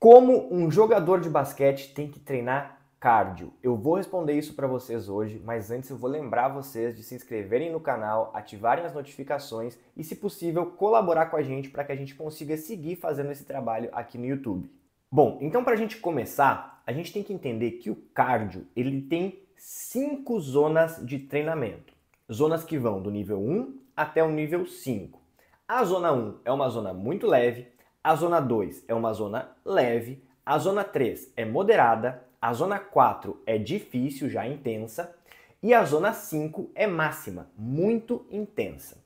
Como um jogador de basquete tem que treinar cardio? Eu vou responder isso para vocês hoje, mas antes eu vou lembrar vocês de se inscreverem no canal, ativarem as notificações e, se possível, colaborar com a gente para que a gente consiga seguir fazendo esse trabalho aqui no YouTube. Bom, então para a gente começar, a gente tem que entender que o cardio ele tem 5 zonas de treinamento. Zonas que vão do nível 1 até o nível 5. A zona 1 é uma zona muito leve, a zona 2 é uma zona leve, a zona 3 é moderada, a zona 4 é difícil, já intensa, e a zona 5 é máxima, muito intensa.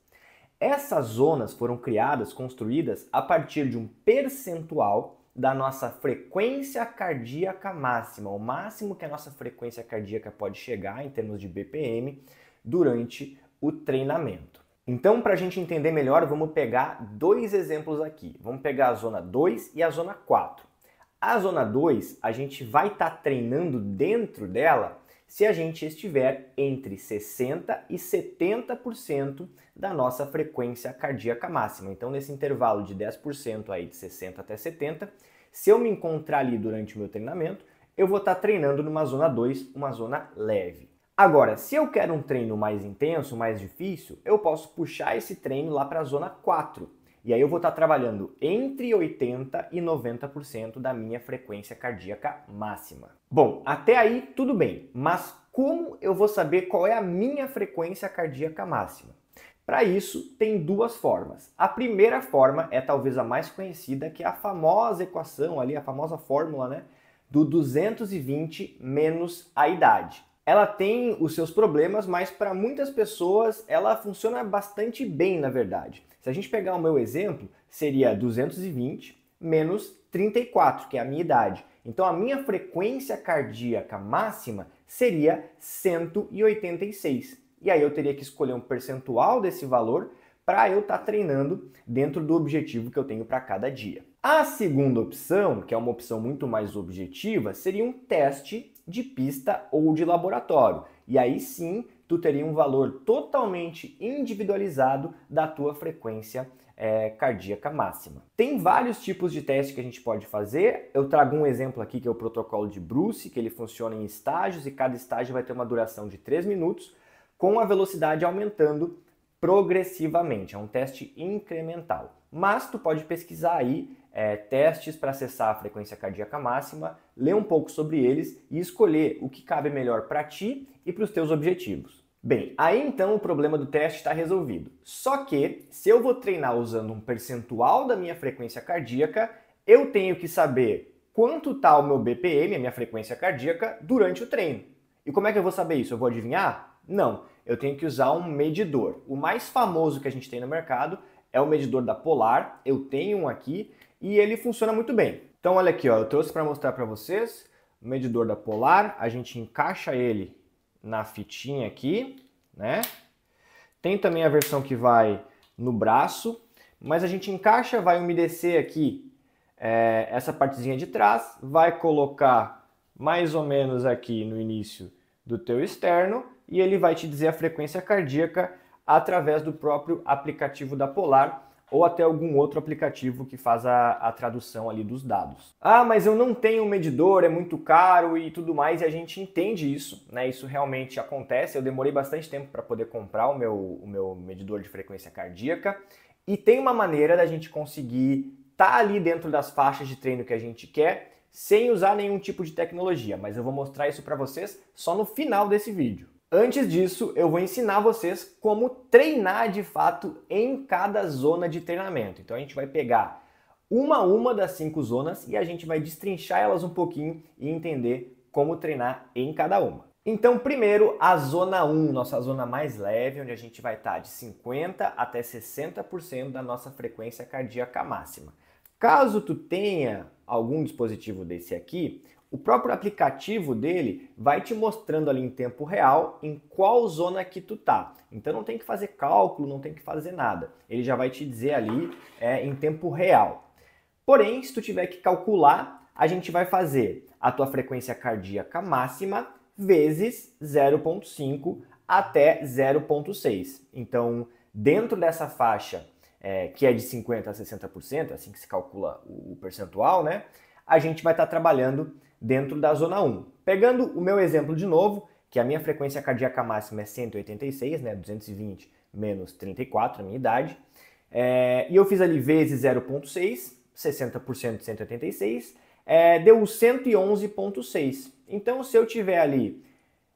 Essas zonas foram criadas, construídas a partir de um percentual da nossa frequência cardíaca máxima, o máximo que a nossa frequência cardíaca pode chegar em termos de BPM durante o treinamento. Então, para a gente entender melhor, vamos pegar dois exemplos aqui. Vamos pegar a zona 2 e a zona 4. A zona 2, a gente vai estar treinando dentro dela se a gente estiver entre 60% e 70% da nossa frequência cardíaca máxima. Então, nesse intervalo de 10% aí, de 60% até 70%, se eu me encontrar ali durante o meu treinamento, eu vou estar treinando numa zona 2, uma zona leve. Agora, se eu quero um treino mais intenso, mais difícil, eu posso puxar esse treino lá para a zona 4. E aí eu vou estar trabalhando entre 80% e 90% da minha frequência cardíaca máxima. Bom, até aí tudo bem, mas como eu vou saber qual é a minha frequência cardíaca máxima? Para isso, tem duas formas. A primeira forma é talvez a mais conhecida, que é a famosa equação ali, a famosa fórmula, né, do 220 menos a idade. Ela tem os seus problemas, mas para muitas pessoas ela funciona bastante bem, na verdade. Se a gente pegar o meu exemplo, seria 220 menos 34, que é a minha idade. Então a minha frequência cardíaca máxima seria 186. E aí eu teria que escolher um percentual desse valor para eu estar treinando dentro do objetivo que eu tenho para cada dia. A segunda opção, que é uma opção muito mais objetiva, seria um teste de pista ou de laboratório. E aí sim, tu teria um valor totalmente individualizado da tua frequência cardíaca máxima. Tem vários tipos de teste que a gente pode fazer. Eu trago um exemplo aqui que é o protocolo de Bruce, que ele funciona em estágios e cada estágio vai ter uma duração de 3 minutos, com a velocidade aumentando progressivamente. É um teste incremental. Mas tu pode pesquisar aí testes para acessar a frequência cardíaca máxima, ler um pouco sobre eles e escolher o que cabe melhor para ti e para os teus objetivos. Bem, aí então o problema do teste está resolvido. Só que, se eu vou treinar usando um percentual da minha frequência cardíaca, eu tenho que saber quanto está o meu BPM, a minha frequência cardíaca, durante o treino. E como é que eu vou saber isso? Eu vou adivinhar? Não, eu tenho que usar um medidor. O mais famoso que a gente tem no mercado é o medidor da Polar. Eu tenho um aqui e ele funciona muito bem. Então olha aqui, ó, eu trouxe para mostrar para vocês o medidor da Polar. A gente encaixa ele na fitinha aqui, né? Tem também a versão que vai no braço, mas a gente encaixa, vai umedecer aqui essa partezinha de trás, vai colocar mais ou menos aqui no início do teu externo e ele vai te dizer a frequência cardíaca através do próprio aplicativo da Polar ou até algum outro aplicativo que faz a tradução ali dos dados. Ah, mas eu não tenho um medidor, é muito caro e tudo mais, e a gente entende isso, né? Isso realmente acontece. Eu demorei bastante tempo para poder comprar o meu medidor de frequência cardíaca e tem uma maneira da gente conseguir estar ali dentro das faixas de treino que a gente quer sem usar nenhum tipo de tecnologia, mas eu vou mostrar isso para vocês só no final desse vídeo. Antes disso, eu vou ensinar vocês como treinar de fato em cada zona de treinamento. Então a gente vai pegar uma a uma das 5 zonas e a gente vai destrinchar elas um pouquinho e entender como treinar em cada uma. Então primeiro a zona 1, nossa zona mais leve, onde a gente vai estar de 50% até 60% da nossa frequência cardíaca máxima. Caso tu tenha algum dispositivo desse aqui, o próprio aplicativo dele vai te mostrando ali em tempo real em qual zona que tu tá. Então não tem que fazer cálculo, não tem que fazer nada. Ele já vai te dizer ali em tempo real. Porém, se tu tiver que calcular, a gente vai fazer a tua frequência cardíaca máxima vezes 0,5 até 0,6. Então, dentro dessa faixa que é de 50% a 60%, assim que se calcula o percentual, né? a gente vai estar trabalhando dentro da zona 1. Pegando o meu exemplo de novo, que a minha frequência cardíaca máxima é 186, né, 220 menos 34, a minha idade, e eu fiz ali vezes 0,6, 60% de 186, deu 111,6. Então, se eu tiver ali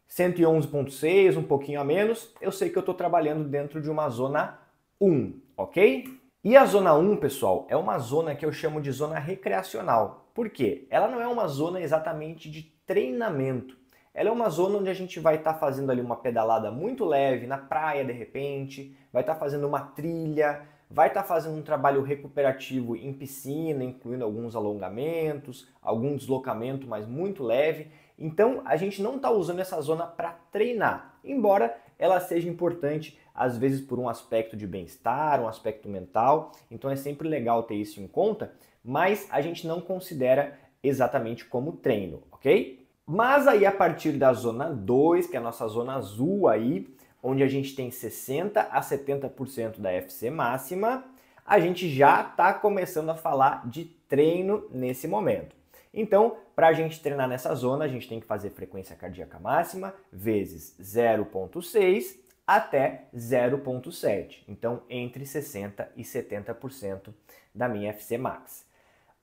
111,6, um pouquinho a menos, eu sei que eu estou trabalhando dentro de uma zona 1, ok? E a zona 1, pessoal, é uma zona que eu chamo de zona recreacional. Por quê? Ela não é uma zona exatamente de treinamento. Ela é uma zona onde a gente vai estar fazendo ali uma pedalada muito leve na praia, de repente, vai estar fazendo uma trilha, vai estar fazendo um trabalho recuperativo em piscina, incluindo alguns alongamentos, algum deslocamento, mas muito leve. Então, a gente não está usando essa zona para treinar, embora ela seja importante, às vezes por um aspecto de bem-estar, um aspecto mental. Então, é sempre legal ter isso em conta, mas a gente não considera exatamente como treino, ok? Mas aí, a partir da zona 2, que é a nossa zona azul aí, onde a gente tem 60 a 70% da FC máxima, a gente já está começando a falar de treino nesse momento. Então, para a gente treinar nessa zona, a gente tem que fazer frequência cardíaca máxima vezes 0,6 até 0,7. Então, entre 60% e 70% da minha FC max.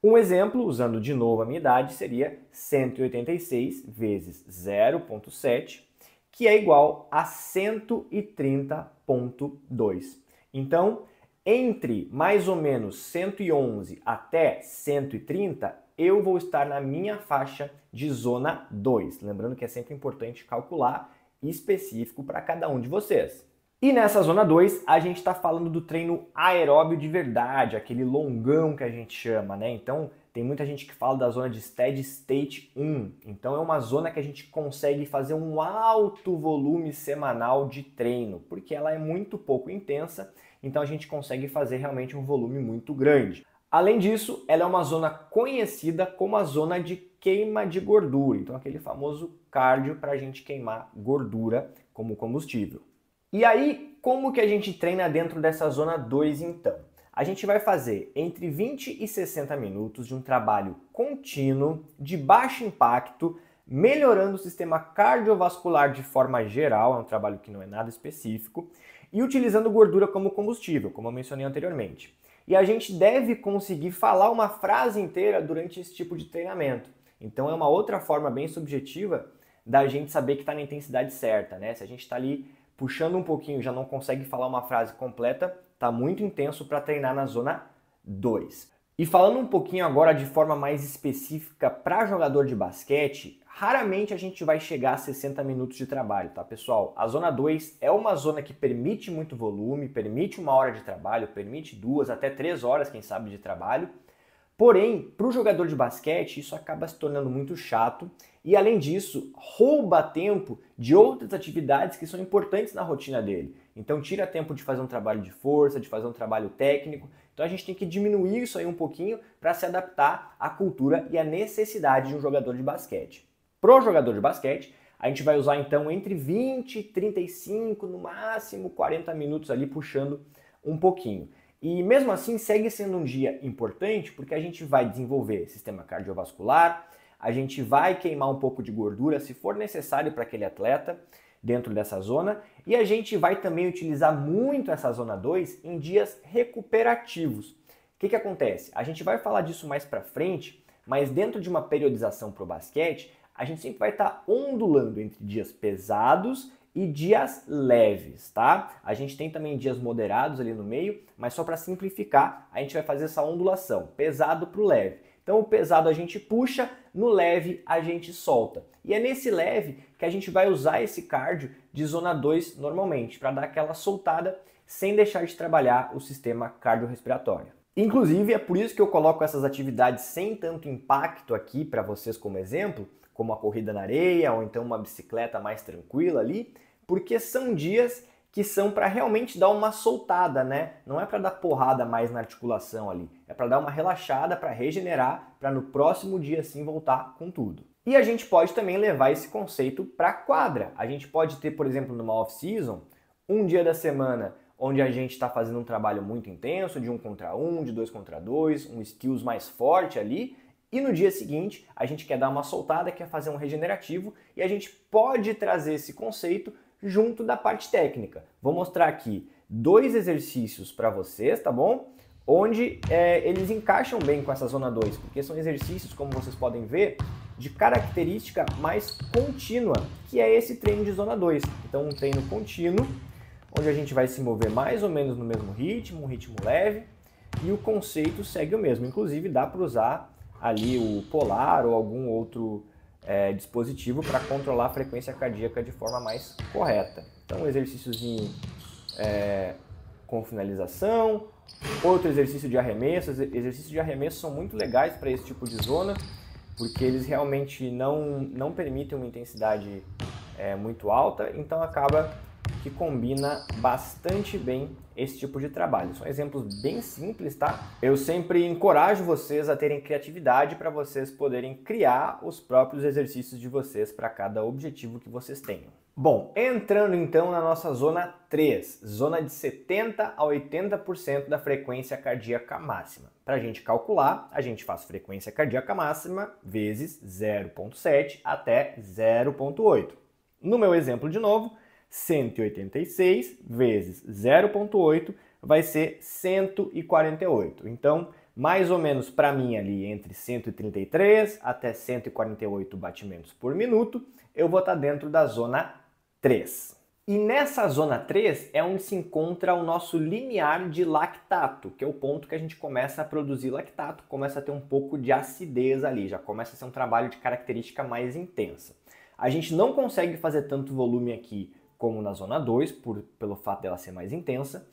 Um exemplo, usando de novo a minha idade, seria 186 vezes 0,7, que é igual a 130,2. Então, entre mais ou menos 111 até 130, eu vou estar na minha faixa de zona 2. Lembrando que é sempre importante calcular específico para cada um de vocês. E nessa zona 2, a gente está falando do treino aeróbio de verdade, aquele longão que a gente chama, né? Então, tem muita gente que fala da zona de Steady State 1. Então, é uma zona que a gente consegue fazer um alto volume semanal de treino, porque ela é muito pouco intensa, então a gente consegue fazer realmente um volume muito grande. Além disso, ela é uma zona conhecida como a zona de queima de gordura, então aquele famoso cardio para a gente queimar gordura como combustível. E aí, como que a gente treina dentro dessa zona 2 então? A gente vai fazer entre 20 e 60 minutos de um trabalho contínuo, de baixo impacto, melhorando o sistema cardiovascular de forma geral, é um trabalho que não é nada específico, e utilizando gordura como combustível, como eu mencionei anteriormente. E a gente deve conseguir falar uma frase inteira durante esse tipo de treinamento. Então é uma outra forma bem subjetiva da gente saber que está na intensidade certa, né? Se a gente está ali puxando um pouquinho, já não consegue falar uma frase completa, tá muito intenso para treinar na zona 2. E falando um pouquinho agora de forma mais específica para jogador de basquete, raramente a gente vai chegar a 60 minutos de trabalho, tá, pessoal? A zona 2 é uma zona que permite muito volume, permite 1 hora de trabalho, permite 2 até 3 horas, quem sabe, de trabalho. Porém, para o jogador de basquete, isso acaba se tornando muito chato e, além disso, rouba tempo de outras atividades que são importantes na rotina dele. Então, tira tempo de fazer um trabalho de força, de fazer um trabalho técnico. Então, a gente tem que diminuir isso aí um pouquinho para se adaptar à cultura e à necessidade de um jogador de basquete. Para o jogador de basquete, a gente vai usar, então, entre 20 e 35, no máximo 40 minutos ali, puxando um pouquinho. E mesmo assim segue sendo um dia importante porque a gente vai desenvolver sistema cardiovascular, a gente vai queimar um pouco de gordura se for necessário para aquele atleta dentro dessa zona e a gente vai também utilizar muito essa zona 2 em dias recuperativos. O que acontece? A gente vai falar disso mais para frente, mas dentro de uma periodização para o basquete, a gente sempre vai estar ondulando entre dias pesados e dias leves, tá? A gente tem também dias moderados ali no meio, mas só para simplificar, a gente vai fazer essa ondulação, pesado para o leve. Então o pesado a gente puxa, no leve a gente solta. E é nesse leve que a gente vai usar esse cardio de zona 2 normalmente, para dar aquela soltada sem deixar de trabalhar o sistema cardiorrespiratório. Inclusive, é por isso que eu coloco essas atividades sem tanto impacto aqui para vocês como exemplo, como a corrida na areia ou então uma bicicleta mais tranquila ali, porque são dias que são para realmente dar uma soltada, né? Não é para dar porrada mais na articulação ali, é para dar uma relaxada, para regenerar, para no próximo dia sim voltar com tudo. E a gente pode também levar esse conceito para a quadra. A gente pode ter, por exemplo, numa off-season, um dia da semana onde a gente está fazendo um trabalho muito intenso, de 1 contra 1, de 2 contra 2, um skills mais forte ali, E no dia seguinte, a gente quer dar uma soltada, quer fazer um regenerativo e a gente pode trazer esse conceito junto da parte técnica. Vou mostrar aqui 2 exercícios para vocês, tá bom? Onde eles encaixam bem com essa zona 2, porque são exercícios, como vocês podem ver, de característica mais contínua, que é esse treino de zona 2. Então, um treino contínuo, onde a gente vai se mover mais ou menos no mesmo ritmo, um ritmo leve, e o conceito segue o mesmo. Inclusive, dá para usar ali o Polar ou algum outro dispositivo para controlar a frequência cardíaca de forma mais correta. Então, um exercíciozinho com finalização, outro exercício de arremesso. Exercícios de arremesso são muito legais para esse tipo de zona, porque eles realmente não permitem uma intensidade muito alta, então acaba que combina bastante bem esse tipo de trabalho. São exemplos bem simples, tá? Eu sempre encorajo vocês a terem criatividade para vocês poderem criar os próprios exercícios de vocês para cada objetivo que vocês tenham. Bom, entrando então na nossa zona 3, zona de 70 a 80% da frequência cardíaca máxima. Para a gente calcular, a gente faz frequência cardíaca máxima vezes 0,7 até 0,8. No meu exemplo de novo, 186 vezes 0,8 vai ser 148. Então, mais ou menos para mim ali entre 133 até 148 batimentos por minuto, eu vou estar dentro da zona 3. E nessa zona 3 é onde se encontra o nosso limiar de lactato, que é o ponto que a gente começa a produzir lactato, começa a ter um pouco de acidez ali, já começa a ser um trabalho de característica mais intensa. A gente não consegue fazer tanto volume aqui como na zona 2, pelo fato dela ser mais intensa,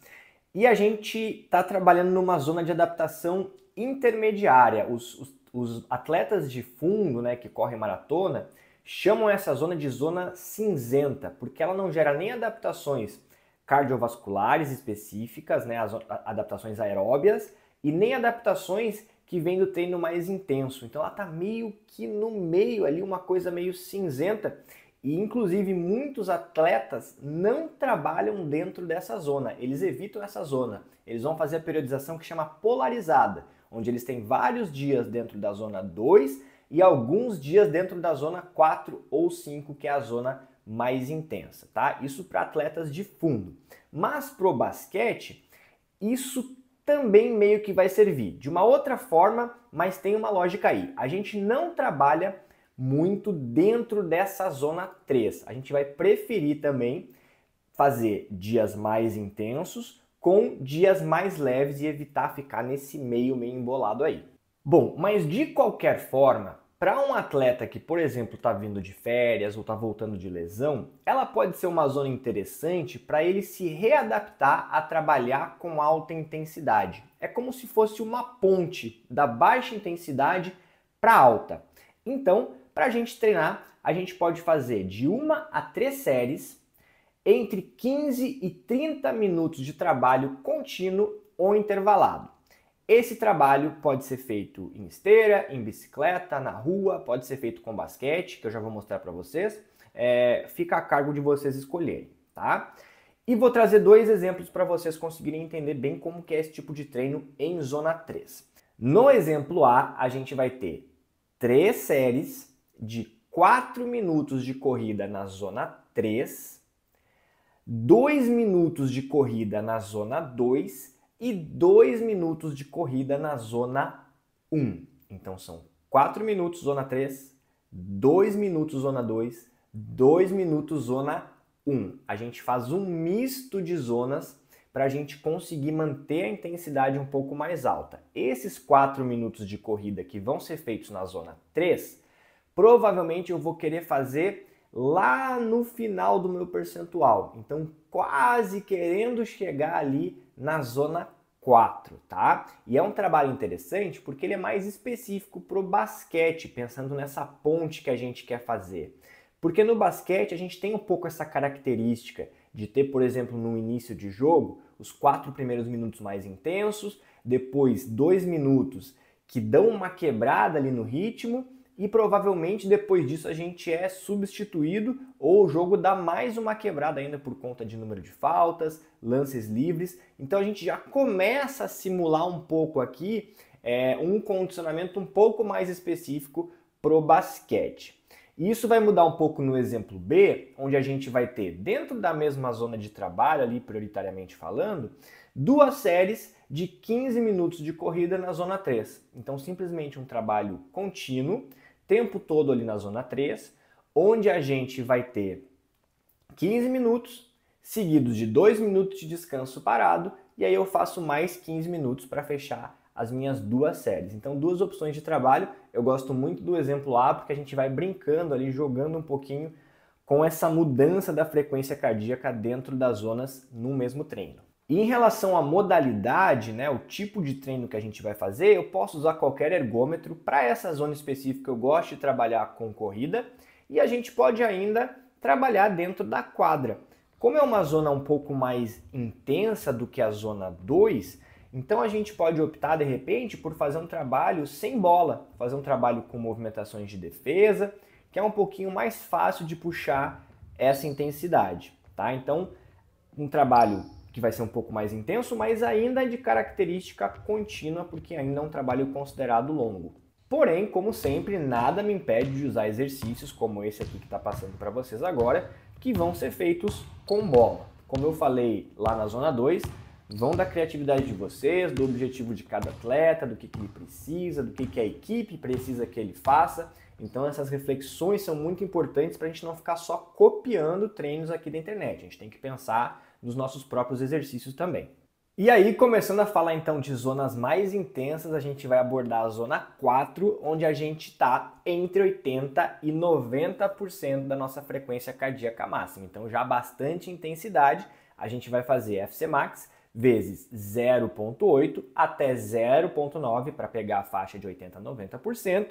e a gente está trabalhando numa zona de adaptação intermediária. Os atletas de fundo, né, que correm maratona, chamam essa zona de zona cinzenta, porque ela não gera nem adaptações cardiovasculares específicas, né, as adaptações aeróbias, e nem adaptações que vêm do treino mais intenso. Então ela está meio que no meio ali, uma coisa meio cinzenta, e inclusive muitos atletas não trabalham dentro dessa zona, eles evitam essa zona. Eles vão fazer a periodização que chama polarizada, onde eles têm vários dias dentro da zona 2 e alguns dias dentro da zona 4 ou 5, que é a zona mais intensa, tá? Isso para atletas de fundo. Mas pro basquete, isso também meio que vai servir de uma outra forma, mas tem uma lógica aí. A gente não trabalha muito dentro dessa zona 3. A gente vai preferir também fazer dias mais intensos com dias mais leves e evitar ficar nesse meio embolado aí. Bom, mas de qualquer forma, para um atleta que, por exemplo, está vindo de férias ou está voltando de lesão, ela pode ser uma zona interessante para ele se readaptar a trabalhar com alta intensidade. É como se fosse uma ponte da baixa intensidade para alta. Então, para a gente treinar, a gente pode fazer de 1 a 3 séries entre 15 e 30 minutos de trabalho contínuo ou intervalado. Esse trabalho pode ser feito em esteira, em bicicleta, na rua, pode ser feito com basquete, que eu já vou mostrar para vocês. Fica a cargo de vocês escolherem, tá? E vou trazer 2 exemplos para vocês conseguirem entender bem como que é esse tipo de treino em zona 3. No exemplo A, a gente vai ter 3 séries de 4 minutos de corrida na zona 3, 2 minutos de corrida na zona 2 e 2 minutos de corrida na zona 1. Então são 4 minutos zona 3, 2 minutos zona 2, 2 minutos zona 1. A gente faz um misto de zonas para a gente conseguir manter a intensidade um pouco mais alta. Esses 4 minutos de corrida que vão ser feitos na zona 3, provavelmente eu vou querer fazer lá no final do meu percentual. Então, quase querendo chegar ali na zona 4, tá? E é um trabalho interessante porque ele é mais específico para o basquete, pensando nessa ponte que a gente quer fazer. Porque no basquete a gente tem um pouco essa característica de ter, por exemplo, no início de jogo, os 4 primeiros minutos mais intensos, depois 2 minutos que dão uma quebrada ali no ritmo, e provavelmente depois disso a gente é substituído ou o jogo dá mais uma quebrada ainda por conta de número de faltas, lances livres. Então a gente já começa a simular um pouco aqui um condicionamento um pouco mais específico pro basquete. E isso vai mudar um pouco no exemplo B, onde a gente vai ter, dentro da mesma zona de trabalho, ali prioritariamente falando, 2 séries de 15 minutos de corrida na zona 3. Então, simplesmente um trabalho contínuo, tempo todo ali na zona 3, onde a gente vai ter 15 minutos, seguidos de 2 minutos de descanso parado, e aí eu faço mais 15 minutos para fechar as minhas 2 séries. Então, 2 opções de trabalho. Eu gosto muito do exemplo A, porque a gente vai brincando ali, jogando um pouquinho com essa mudança da frequência cardíaca dentro das zonas no mesmo treino. E em relação à modalidade, né, o tipo de treino que a gente vai fazer, eu posso usar qualquer ergômetro. Para essa zona específica, eu gosto de trabalhar com corrida, e a gente pode ainda trabalhar dentro da quadra. Como é uma zona um pouco mais intensa do que a zona 2, então a gente pode optar de repente por fazer um trabalho sem bola, fazer um trabalho com movimentações de defesa, que é um pouquinho mais fácil de puxar essa intensidade, tá? Então, um trabalho que vai ser um pouco mais intenso, mas ainda é de característica contínua, porque ainda é um trabalho considerado longo. Porém, como sempre, nada me impede de usar exercícios como esse aqui que está passando para vocês agora, que vão ser feitos com bola. Como eu falei lá na zona 2, vão da criatividade de vocês, do objetivo de cada atleta, do que ele precisa, do que a equipe precisa que ele faça. Então essas reflexões são muito importantes para a gente não ficar só copiando treinos aqui da internet. A gente tem que pensar nos nossos próprios exercícios também. E aí, começando a falar então de zonas mais intensas, a gente vai abordar a zona 4, onde a gente está entre 80% e 90% da nossa frequência cardíaca máxima. Então já bastante intensidade, a gente vai fazer FC Max vezes 0,8 até 0,9 para pegar a faixa de 80% a 90%.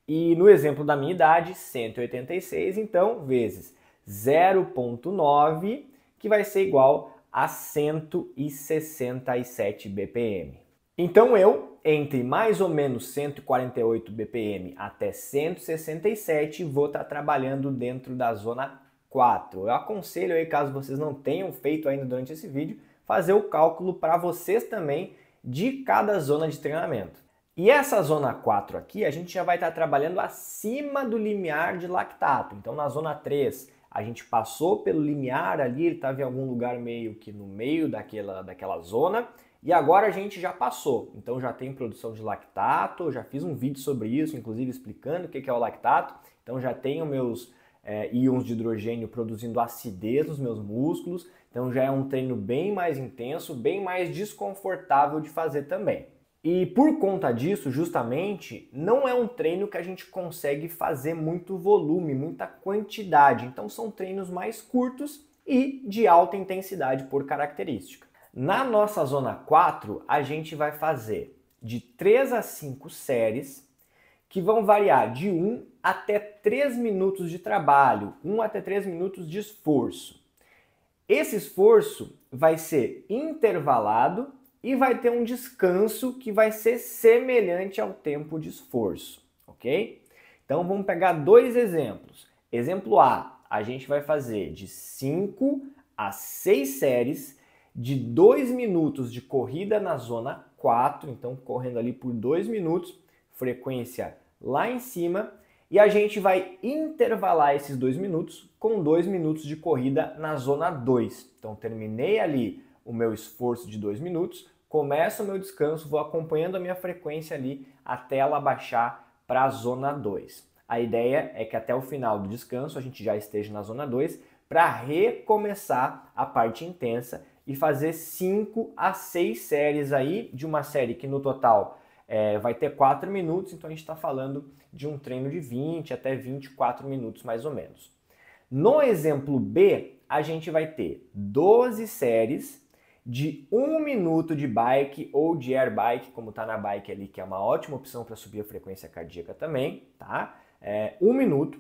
E no exemplo da minha idade, 186, então, vezes 0,9, que vai ser igual a 167 BPM. Então eu, entre mais ou menos 148 BPM até 167, vou estar trabalhando dentro da zona 4. Eu aconselho aí, caso vocês não tenham feito ainda durante esse vídeo, fazer o cálculo para vocês também de cada zona de treinamento. E essa zona 4 aqui, a gente já vai estar trabalhando acima do limiar de lactato. Então na zona 3, a gente passou pelo limiar ali, ele estava em algum lugar meio que no meio daquela zona, e agora a gente já passou. Então já tem produção de lactato, eu já fiz um vídeo sobre isso, inclusive explicando o que é o lactato. Então já tenho meus íons de hidrogênio produzindo acidez nos meus músculos. Então já é um treino bem mais intenso, bem mais desconfortável de fazer também. E por conta disso, justamente, não é um treino que a gente consegue fazer muito volume, muita quantidade. Então são treinos mais curtos e de alta intensidade por característica. Na nossa zona 4, a gente vai fazer de 3 a 5 séries que vão variar de 1 até 3 minutos de trabalho, 1 até 3 minutos de esforço. Esse esforço vai ser intervalado e vai ter um descanso que vai ser semelhante ao tempo de esforço, ok? Então vamos pegar 2 exemplos. Exemplo A, a gente vai fazer de 5 a 6 séries de 2 minutos de corrida na zona 4, então correndo ali por 2 minutos, frequência lá em cima, e a gente vai intervalar esses 2 minutos com 2 minutos de corrida na zona 2. Então terminei ali o meu esforço de 2 minutos, começo o meu descanso, vou acompanhando a minha frequência ali até ela baixar para a zona 2. A ideia é que até o final do descanso a gente já esteja na zona 2 para recomeçar a parte intensa e fazer 5 a 6 séries aí, de uma série que no total vai ter 4 minutos, então a gente está falando de um treino de 20 até 24 minutos mais ou menos. No exemplo B, a gente vai ter 12 séries de 1 minuto de bike ou de air bike, como está na bike ali, que é uma ótima opção para subir a frequência cardíaca também, tá? 1 minuto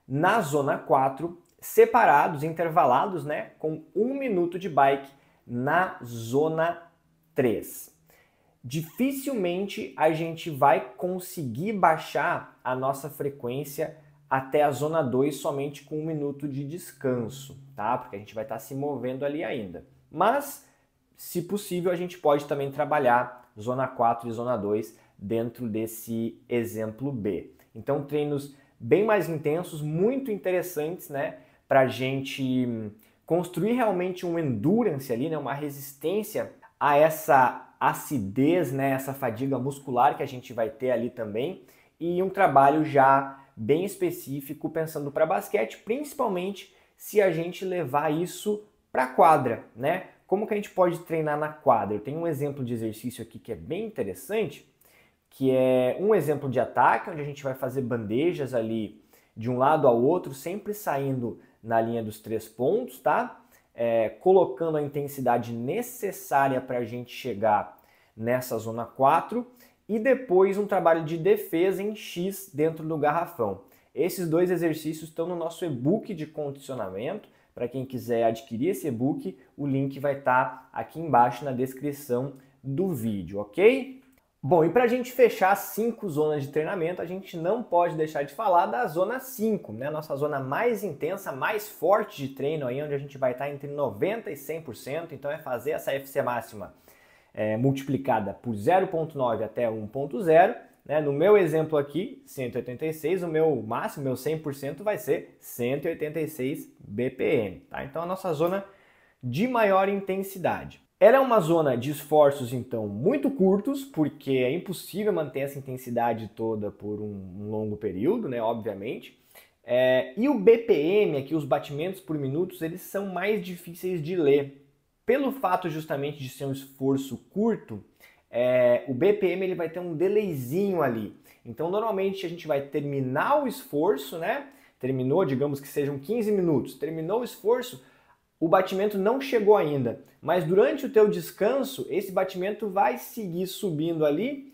na zona 4, separados, intervalados, né, com 1 minuto de bike na zona 3. Dificilmente a gente vai conseguir baixar a nossa frequência até a zona 2 somente com 1 minuto de descanso, tá? Porque a gente vai estar se movendo ali ainda. Mas, se possível, a gente pode também trabalhar zona 4 e zona 2 dentro desse exemplo B. Então, treinos bem mais intensos, muito interessantes, né, para a gente construir realmente um endurance ali, né, uma resistência a essa acidez, né, essa fadiga muscular que a gente vai ter ali também, e um trabalho já bem específico pensando para basquete, principalmente se a gente levar isso para a quadra, né? Como que a gente pode treinar na quadra? Eu tenho um exemplo de exercício aqui que é bem interessante, que é um exemplo de ataque, onde a gente vai fazer bandejas ali de um lado ao outro, sempre saindo na linha dos 3 pontos, tá? Colocando a intensidade necessária para a gente chegar nessa zona 4 e depois um trabalho de defesa em X dentro do garrafão. Esses 2 exercícios estão no nosso e-book de condicionamento. Para quem quiser adquirir esse e-book, o link vai estar aqui embaixo na descrição do vídeo, ok? Bom, e para a gente fechar 5 zonas de treinamento, a gente não pode deixar de falar da zona 5, né? Nossa zona mais intensa, mais forte de treino, aí onde a gente vai estar entre 90% e 100%, então é fazer essa FC máxima multiplicada por 0,9 até 1,0, né? No meu exemplo aqui, 186, o meu máximo, meu 100% vai ser 186 BPM, tá? Então a nossa zona de maior intensidade. Ela é uma zona de esforços, então, muito curtos, porque é impossível manter essa intensidade toda por um longo período, né, obviamente. E o BPM, aqui, os batimentos por minutos, eles são mais difíceis de ler. Pelo fato justamente de ser um esforço curto, o BPM ele vai ter um delayzinho ali. Então, normalmente, a gente vai terminar o esforço, né? Terminou, digamos que sejam 15 minutos. Terminou o esforço, o batimento não chegou ainda, mas durante o teu descanso, esse batimento vai seguir subindo ali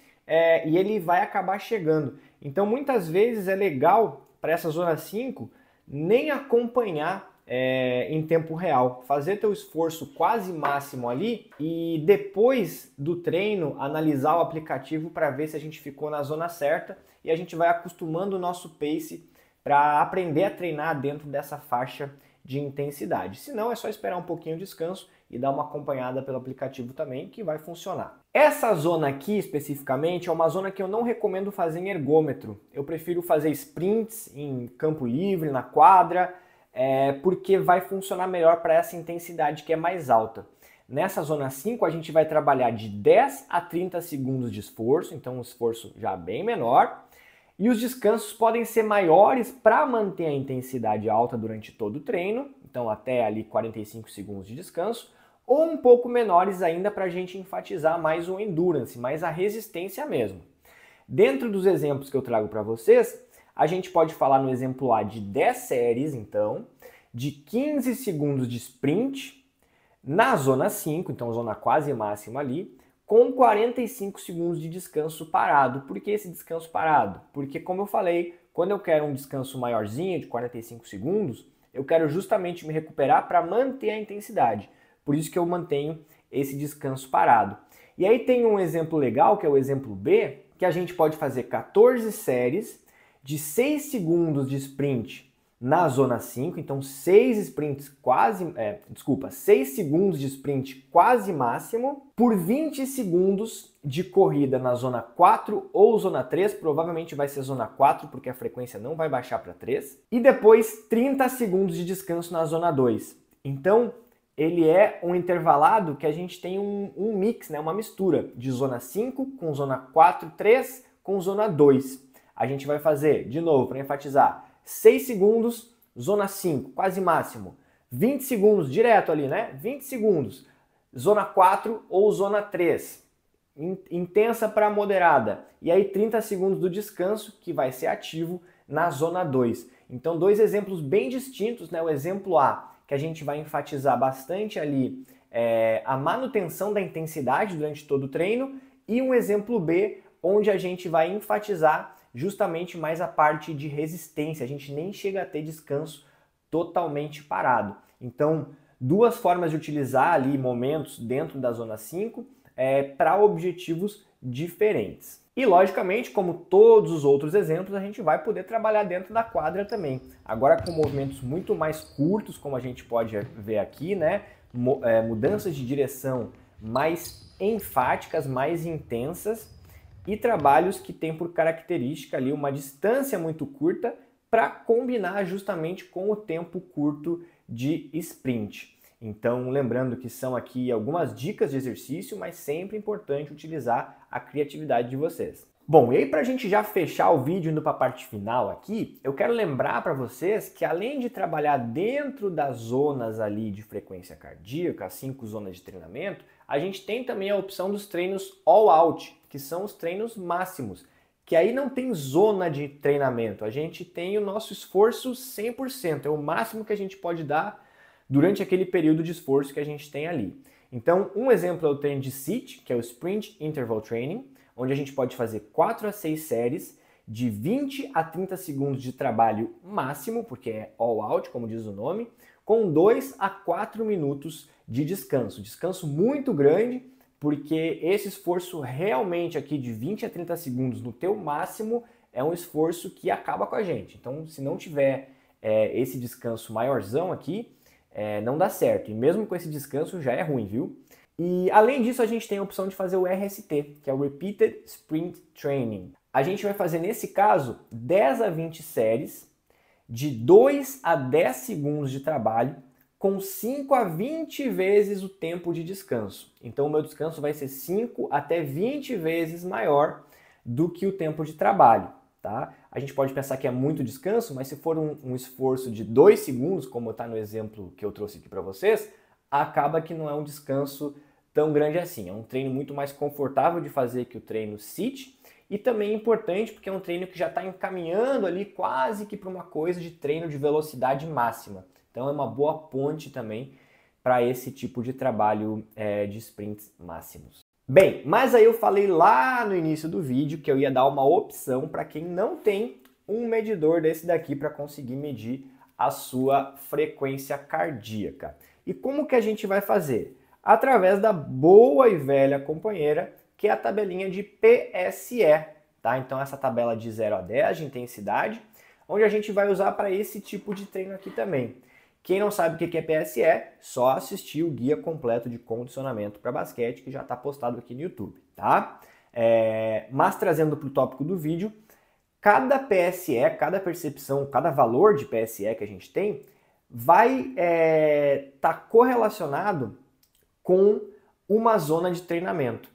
e ele vai acabar chegando. Então, muitas vezes é legal para essa zona 5 nem acompanhar em tempo real, fazer teu esforço quase máximo ali e depois do treino analisar o aplicativo para ver se a gente ficou na zona certa e a gente vai acostumando o nosso pace para aprender a treinar dentro dessa faixa de intensidade. Se não, é só esperar um pouquinho de descanso e dar uma acompanhada pelo aplicativo também, que vai funcionar. Essa zona aqui, especificamente, é uma zona que eu não recomendo fazer em ergômetro. Eu prefiro fazer sprints em campo livre, na quadra, porque vai funcionar melhor para essa intensidade que é mais alta. Nessa zona 5, a gente vai trabalhar de 10 a 30 segundos de esforço, então um esforço já bem menor. E os descansos podem ser maiores para manter a intensidade alta durante todo o treino, então até ali 45 segundos de descanso, ou um pouco menores ainda para a gente enfatizar mais o endurance, mais a resistência mesmo. Dentro dos exemplos que eu trago para vocês, a gente pode falar no exemplo A de 10 séries, então, de 15 segundos de sprint, na zona 5, então zona quase máxima ali, com 45 segundos de descanso parado. Por que esse descanso parado? Porque, como eu falei, quando eu quero um descanso maiorzinho, de 45 segundos, eu quero justamente me recuperar para manter a intensidade. Por isso que eu mantenho esse descanso parado. E aí tem um exemplo legal, que é o exemplo B, que a gente pode fazer 14 séries de 6 segundos de sprint na zona 5, então 6 segundos de sprint quase máximo, por 20 segundos de corrida na zona 4 ou zona 3, provavelmente vai ser zona 4 porque a frequência não vai baixar para 3, e depois 30 segundos de descanso na zona 2. Então, ele é um intervalado que a gente tem um mix, né, uma mistura de zona 5 com zona 4, 3 com zona 2. A gente vai fazer, de novo, para enfatizar, 6 segundos, zona 5, quase máximo. 20 segundos, direto ali, né? 20 segundos, zona 4 ou zona 3. Intensa para moderada. E aí 30 segundos do descanso, que vai ser ativo na zona 2. Então, 2 exemplos bem distintos, né? O exemplo A, que a gente vai enfatizar bastante ali a manutenção da intensidade durante todo o treino. E um exemplo B, onde a gente vai enfatizar justamente mais a parte de resistência, a gente nem chega a ter descanso totalmente parado. Então, 2 formas de utilizar ali momentos dentro da zona 5 para objetivos diferentes. E, logicamente, como todos os outros exemplos, a gente vai poder trabalhar dentro da quadra também. Agora com movimentos muito mais curtos, como a gente pode ver aqui, né? Mudanças de direção mais enfáticas, mais intensas, e trabalhos que têm por característica ali uma distância muito curta para combinar justamente com o tempo curto de sprint. Então, lembrando que são aqui algumas dicas de exercício, mas sempre importante utilizar a criatividade de vocês. Bom, e aí para a gente já fechar o vídeo indo para a parte final aqui, eu quero lembrar para vocês que além de trabalhar dentro das zonas ali de frequência cardíaca, as 5 zonas de treinamento, a gente tem também a opção dos treinos all out, que são os treinos máximos, que aí não tem zona de treinamento, a gente tem o nosso esforço 100%, é o máximo que a gente pode dar durante aquele período de esforço que a gente tem ali. Então, um exemplo é o treino de SIT, que é o Sprint Interval Training, onde a gente pode fazer 4 a 6 séries de 20 a 30 segundos de trabalho máximo, porque é all out, como diz o nome, com 2 a 4 minutos de descanso. Descanso muito grande, porque esse esforço realmente aqui de 20 a 30 segundos no teu máximo é um esforço que acaba com a gente. Então, se não tiver esse descanso maiorzão aqui, não dá certo. E mesmo com esse descanso já é ruim, viu? E além disso, a gente tem a opção de fazer o RST, que é o Repeated Sprint Training. A gente vai fazer, nesse caso, 10 a 20 séries de 2 a 10 segundos de trabalho com 5 a 20 vezes o tempo de descanso. Então, o meu descanso vai ser 5 até 20 vezes maior do que o tempo de trabalho. Tá? A gente pode pensar que é muito descanso, mas se for um esforço de 2 segundos, como está no exemplo que eu trouxe aqui para vocês, acaba que não é um descanso tão grande assim. É um treino muito mais confortável de fazer que o treino SIT e também é importante porque é um treino que já está encaminhando ali quase que para uma coisa de treino de velocidade máxima. Então é uma boa ponte também para esse tipo de trabalho de sprints máximos. Bem, mas aí eu falei lá no início do vídeo que eu ia dar uma opção para quem não tem um medidor desse daqui para conseguir medir a sua frequência cardíaca. E como que a gente vai fazer? Através da boa e velha companheira, que é a tabelinha de PSE, tá? Então essa tabela de 0 a 10 de intensidade, onde a gente vai usar para esse tipo de treino aqui também. Quem não sabe o que é PSE, só assistir o guia completo de condicionamento para basquete, que já está postado aqui no YouTube, tá? Mas trazendo para o tópico do vídeo, cada PSE, cada percepção, cada valor de PSE que a gente tem, vai estar correlacionado com uma zona de treinamento.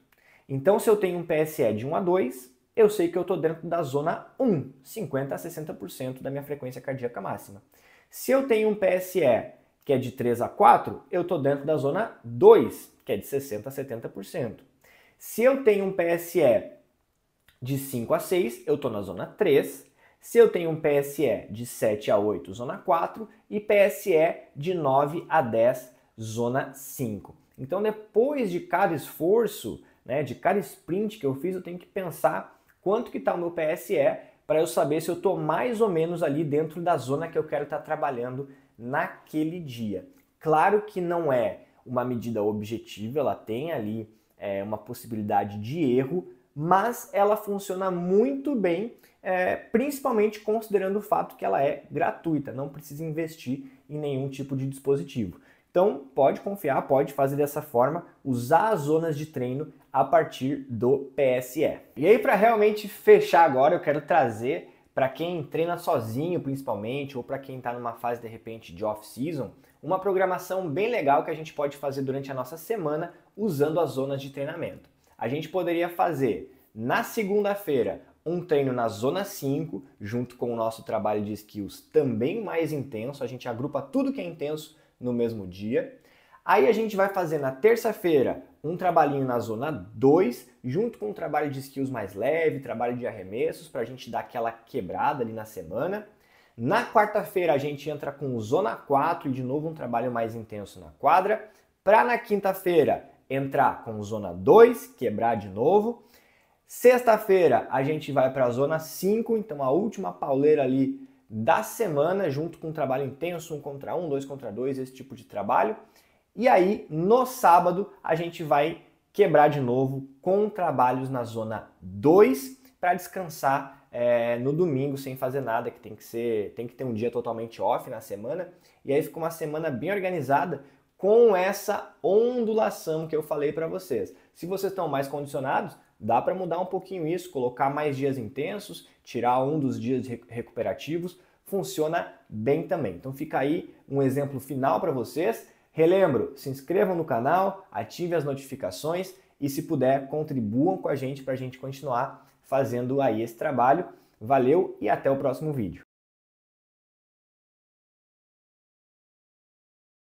Então, se eu tenho um PSE de 1 a 2, eu sei que eu estou dentro da zona 1, 50 a 60% da minha frequência cardíaca máxima. Se eu tenho um PSE que é de 3 a 4, eu estou dentro da zona 2, que é de 60 a 70%. Se eu tenho um PSE de 5 a 6, eu estou na zona 3. Se eu tenho um PSE de 7 a 8, zona 4, e PSE de 9 a 10, zona 5. Então, depois de cada esforço, né, de cada sprint que eu fiz, eu tenho que pensar quanto que está o meu PSE para eu saber se eu estou mais ou menos ali dentro da zona que eu quero estar trabalhando naquele dia. Claro que não é uma medida objetiva, ela tem ali uma possibilidade de erro, mas ela funciona muito bem, principalmente considerando o fato que ela é gratuita, não precisa investir em nenhum tipo de dispositivo. Então pode confiar, pode fazer dessa forma, usar as zonas de treino a partir do PSE. E aí, para realmente fechar agora, eu quero trazer para quem treina sozinho principalmente, ou para quem está numa fase de repente de off-season, uma programação bem legal que a gente pode fazer durante a nossa semana usando as zonas de treinamento. A gente poderia fazer na segunda-feira um treino na zona 5, junto com o nosso trabalho de skills também mais intenso, a gente agrupa tudo que é intenso no mesmo dia. Aí a gente vai fazer na terça-feira um trabalhinho na zona 2, junto com um trabalho de skills mais leve, trabalho de arremessos, para a gente dar aquela quebrada ali na semana. Na quarta-feira a gente entra com zona 4 e de novo um trabalho mais intenso na quadra. Para na quinta-feira entrar com zona 2, quebrar de novo. Sexta-feira a gente vai para a zona 5, então a última pauleira ali da semana, junto com um trabalho intenso, 1 contra 1, 2 contra 2, esse tipo de trabalho. E aí, no sábado, a gente vai quebrar de novo com trabalhos na zona 2 para descansar no domingo sem fazer nada, que tem que ter um dia totalmente off na semana. E aí fica uma semana bem organizada com essa ondulação que eu falei para vocês. Se vocês estão mais condicionados, Dá para mudar um pouquinho isso, colocar mais dias intensos, tirar um dos dias recuperativos, funciona bem também. Então fica aí um exemplo final para vocês. Relembro, se inscrevam no canal, ativem as notificações e, se puder, contribuam com a gente para a gente continuar fazendo aí esse trabalho. Valeu e até o próximo vídeo.